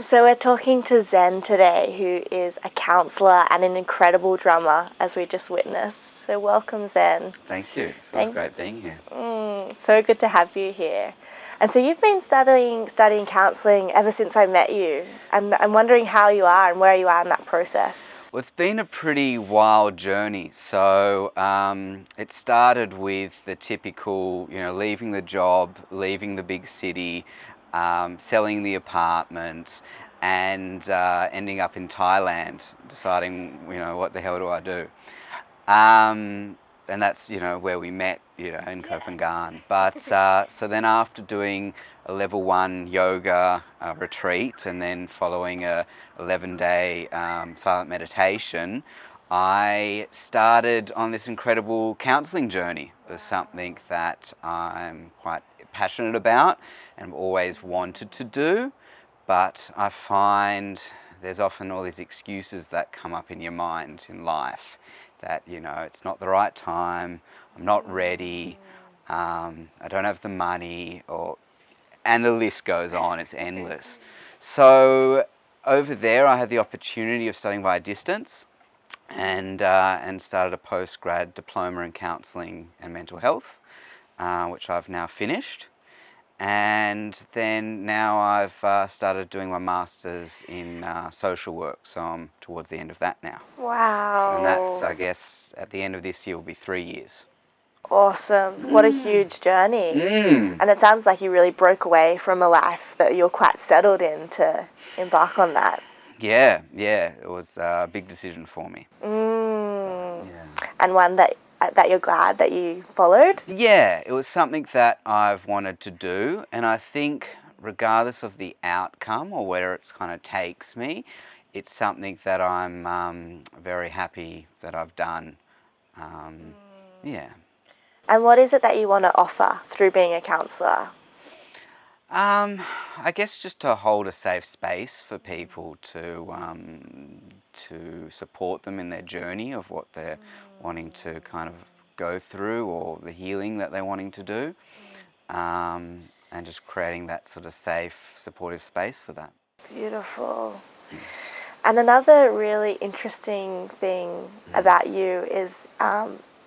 So we're talking to Zen today, who is a counsellor and an incredible drummer, as we just witnessed. So welcome, Zen. Thank you. It feels great being here. So good to have you here. And so you've been studying counselling ever since I met you. And I'm wondering how you are and where you are in that process. Well, it's been a pretty wild journey. So it started with the typical, leaving the job, leaving the big city, selling the apartment, and ending up in Thailand, deciding, what the hell do I do? And that's, where we met, in Copenhagen. But so then after doing a level 1 yoga retreat and then following a 11-day silent meditation, I started on this incredible counselling journey. It was something that I'm quite passionate about and always wanted to do, but I find there's often all these excuses that come up in your mind in life. That, it's not the right time, I'm not ready, I don't have the money, and the list goes on, it's endless. So over there I had the opportunity of studying via distance and started a postgrad diploma in counselling and mental health, which I've now finished. And then now I've started doing my master's in social work, so I'm towards the end of that now. Wow. And that's, I guess, at the end of this year will be 3 years. Awesome. What a huge journey. And it sounds like you really broke away from a life that you're quite settled in to embark on that. Yeah, it was a big decision for me. And one that you're glad that you followed? Yeah, it was something that I've wanted to do, and I think regardless of the outcome or where it kind of takes me, it's something that I'm very happy that I've done. Yeah. And what is it that you want to offer through being a counsellor? I guess just to hold a safe space for people to support them in their journey of what they're wanting to kind of go through or the healing that they're wanting to do, and just creating that sort of safe, supportive space for that. Beautiful. And another really interesting thing about you is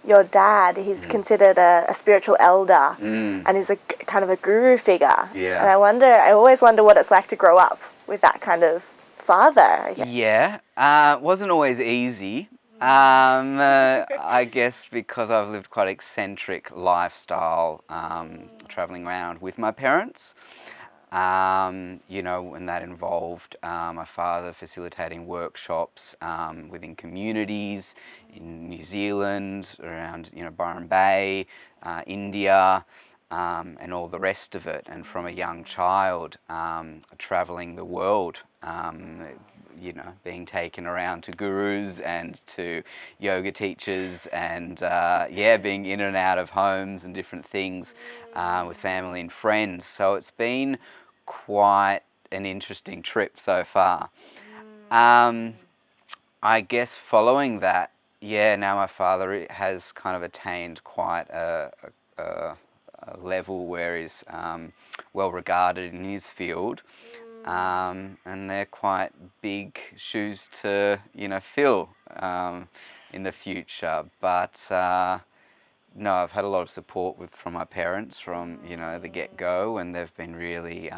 your dad. He's considered a spiritual elder and is a kind of a guru figure. Yeah. And I always wonder what it's like to grow up with that kind of father. Yeah, wasn't always easy. I guess because I've lived quite eccentric lifestyle, traveling around with my parents. And that involved my father facilitating workshops within communities in New Zealand, around Byron Bay, India, and all the rest of it. And from a young child, traveling the world, being taken around to gurus and to yoga teachers, and being in and out of homes and different things with family and friends. So it's been quite an interesting trip so far. I guess following that, now my father has kind of attained quite a level where he's well regarded in his field, and they're quite big shoes to fill in the future. But no, I've had a lot of support from my parents from the get-go, and they've been really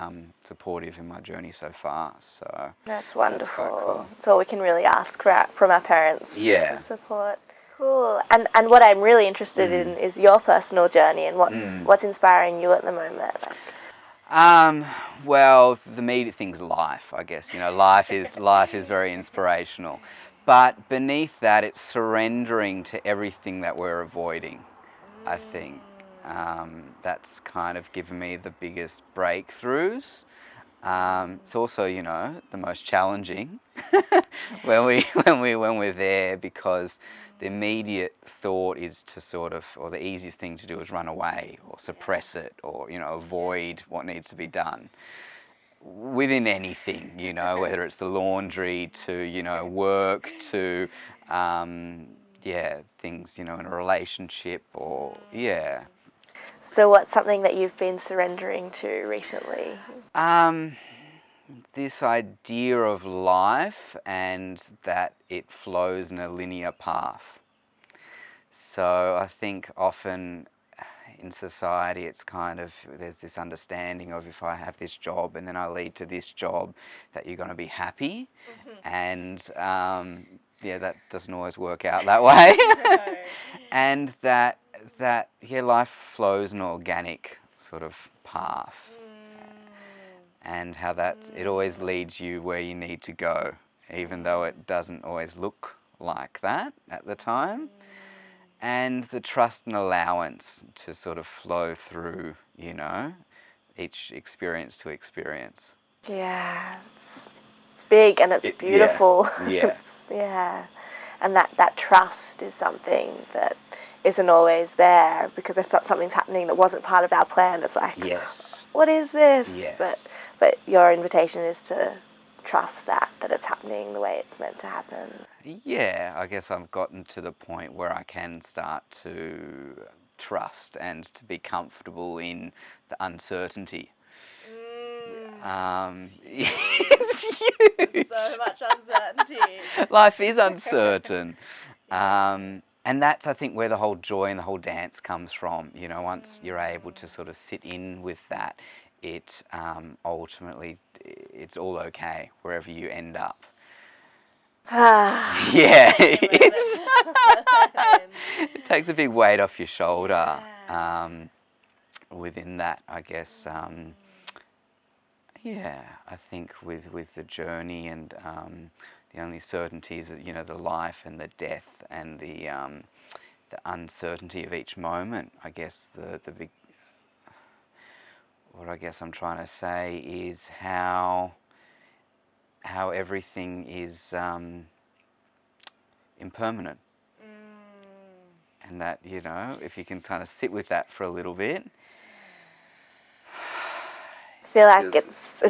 supportive in my journey so far. So that's wonderful. That's quite cool. That's all we can really ask from our parents. Yeah. Support. Cool. And what I'm really interested in is your personal journey and what's inspiring you at the moment. Well, the immediate thing's life, I guess. Life is very inspirational. But beneath that, it's surrendering to everything that we're avoiding. I think that's kind of given me the biggest breakthroughs. It's also, the most challenging when we're there, because the immediate thought is to or the easiest thing to do is run away or suppress it or avoid what needs to be done within anything, whether it's the laundry to work to things in a relationship or So what's something that you've been surrendering to recently? this idea of life and that it flows in a linear path. So I think often in society it's kind of, there's this understanding of if I have this job and then I lead to this job that you're going to be happy. And yeah, that doesn't always work out that way. And that yeah, life flows in an organic sort of path. And how that it always leads you where you need to go, even though it doesn't always look like that at the time. And the trust and allowance to sort of flow through, you know, each experience to experience. Yeah, it's big and it's beautiful. Yeah. Yeah. And that trust is something that isn't always there, because if something's happening that wasn't part of our plan, it's like, yes, what is this? Yes. But your invitation is to trust that it's happening the way it's meant to happen. Yeah, I guess I've gotten to the point where I can start to trust and to be comfortable in the uncertainty. It's huge. So much uncertainty. Life is uncertain. And that's, I think, where the whole joy and the whole dance comes from. You know, once you're able to sort of sit in with that, it ultimately, it's all okay wherever you end up. Yeah, it takes a big weight off your shoulder. Within that, I guess, yeah, I think with the journey and the only certainties, you know, the life and the death and the uncertainty of each moment. I guess the big, what I guess I'm trying to say is how everything is impermanent. And that, you know, if you can kind of sit with that for a little bit. I feel like it's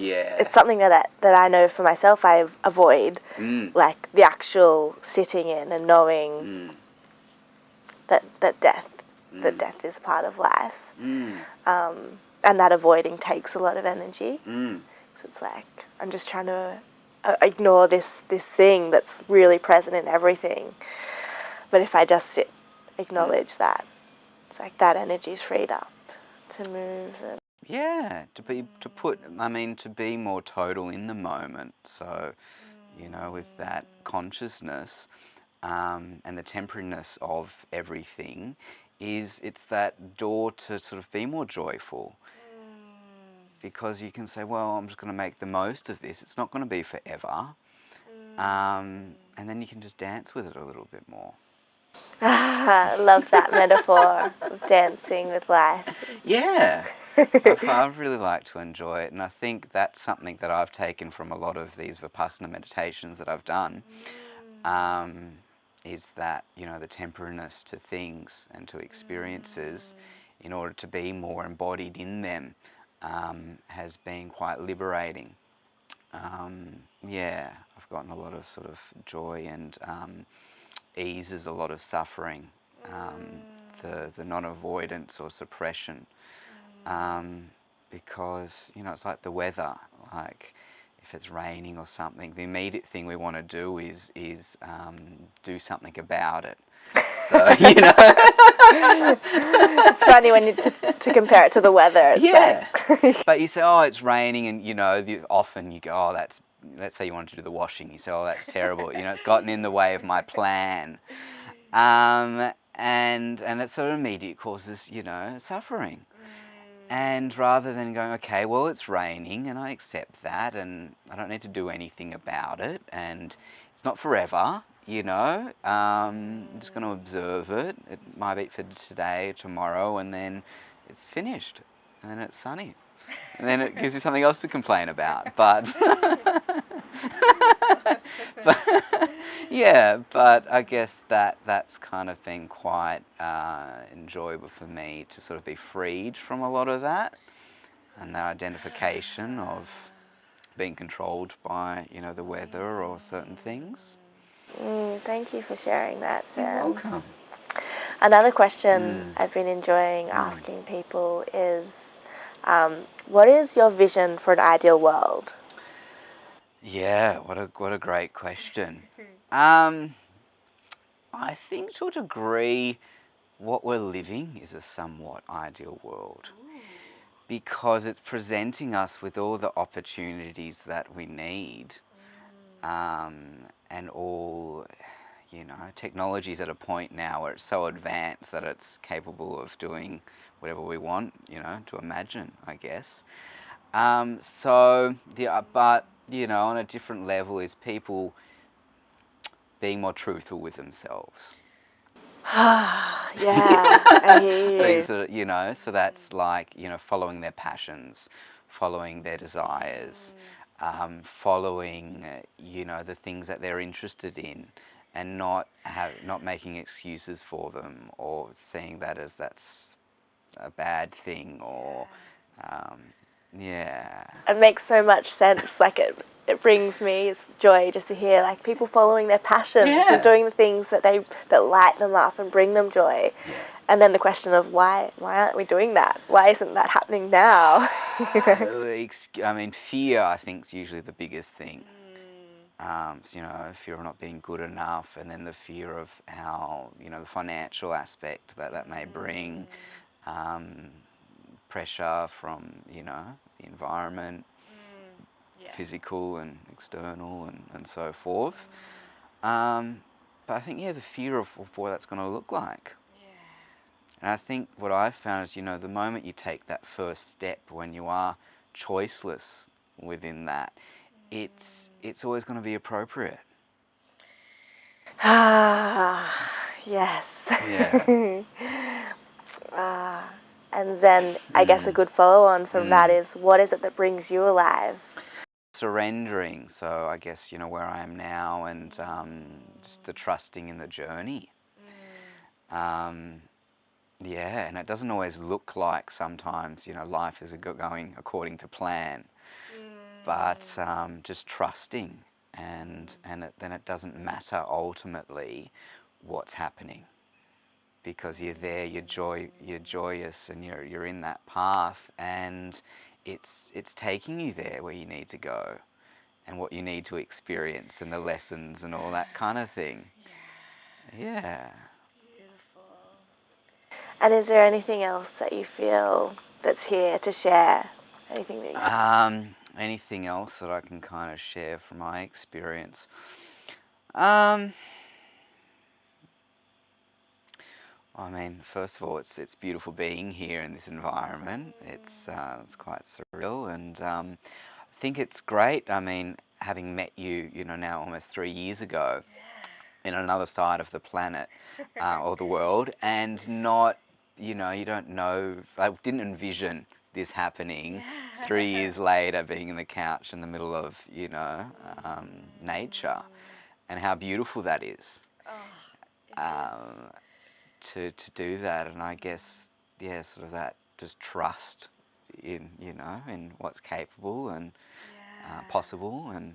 something that I know for myself I avoid, like the actual sitting in and knowing that death is a part of life, and that avoiding takes a lot of energy. So it's like I'm just trying to ignore this thing that's really present in everything. But if I just sit, acknowledge that, it's like that energy's freed up to move. Yeah, to be more total in the moment. So, you know, with that consciousness and the temporariness of everything, it's that door to sort of be more joyful. Because you can say, well, I'm just going to make the most of this. It's not going to be forever. And then you can just dance with it a little bit more. I love that metaphor of dancing with life. Yeah. I really like to enjoy it, and I think that's something that I've taken from a lot of these Vipassana meditations that I've done, is that, you know, the temporariness to things and to experiences in order to be more embodied in them has been quite liberating. Yeah, I've gotten a lot of sort of joy and eases a lot of suffering, the non-avoidance or suppression. Because, you know, it's like the weather, like if it's raining or something, the immediate thing we want to do is do something about it. So, you know. It's funny when you to compare it to the weather. It's like But you say, oh, it's raining, and, you know, often you go, oh, let's say you wanted to do the washing, you say, oh, that's terrible, you know, it's gotten in the way of my plan. And it sort of immediately causes, you know, suffering. And rather than going, okay, well, it's raining and I accept that and I don't need to do anything about it and it's not forever, you know, I'm just going to observe it. It might be for today, tomorrow, and then it's finished and then it's sunny. And then it gives you something else to complain about. But yeah, but I guess that's kind of been quite enjoyable for me to sort of be freed from a lot of that and that identification of being controlled by, you know, the weather or certain things. Thank you for sharing that, Zen. You're welcome. Another question I've been enjoying asking people is, what is your vision for an ideal world? Yeah, what a great question. I think to a degree, what we're living is a somewhat ideal world because it's presenting us with all the opportunities that we need, and all, technology's at a point now where it's so advanced that it's capable of doing whatever we want, to imagine, I guess. So, yeah, but, on a different level is people being more truthful with themselves. Yeah, I hear you. Things that, so that's like, following their passions, following their desires, following, the things that they're interested in, and not making excuses for them or seeing that as that's a bad thing or, yeah. It makes so much sense. Like it brings me joy just to hear like people following their passions and doing the things that light them up and bring them joy. Yeah. And then the question of why aren't we doing that? Why isn't that happening now? I mean, fear, I think, is usually the biggest thing. Fear of not being good enough, and then the fear of how, the financial aspect that may bring, pressure from, the environment, physical and external, and so forth. But I think, the fear of what that's going to look like. And I think what I've found is, the moment you take that first step when you are choiceless within that, it's always going to be appropriate. Yes. Yeah. And then I guess a good follow on from that is, what is it that brings you alive? Surrendering. So I guess, where I am now, and just the trusting in the journey. Yeah, and it doesn't always look like sometimes, life is going according to plan, but just trusting, and then it doesn't matter ultimately what's happening, because you're there, you're joyous, and you're in that path, and it's taking you there where you need to go, and what you need to experience, and the lessons, and all that kind of thing. Yeah. And is there anything else that you feel that's here to share? Anything that you Anything else that I can kind of share from my experience? I mean, first of all, it's beautiful being here in this environment. It's quite surreal, and I think it's great. I mean, having met you, now almost 3 years ago, in another side of the planet, or the world, and not, you don't know. I didn't envision this happening 3 years later, being in the couch in the middle of, nature, and how beautiful that is. To do that, and I guess, sort of that just trust in, in what's capable and possible, and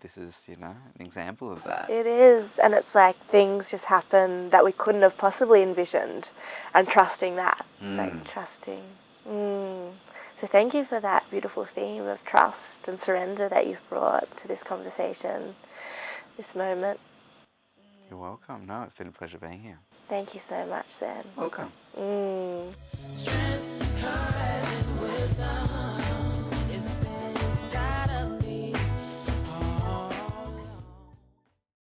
this is, an example of that. It is, and it's like things just happen that we couldn't have possibly envisioned, and trusting that, like trusting. So thank you for that beautiful theme of trust and surrender that you've brought to this conversation, this moment. You're welcome. No, it's been a pleasure being here. Thank you so much, Zen. Welcome.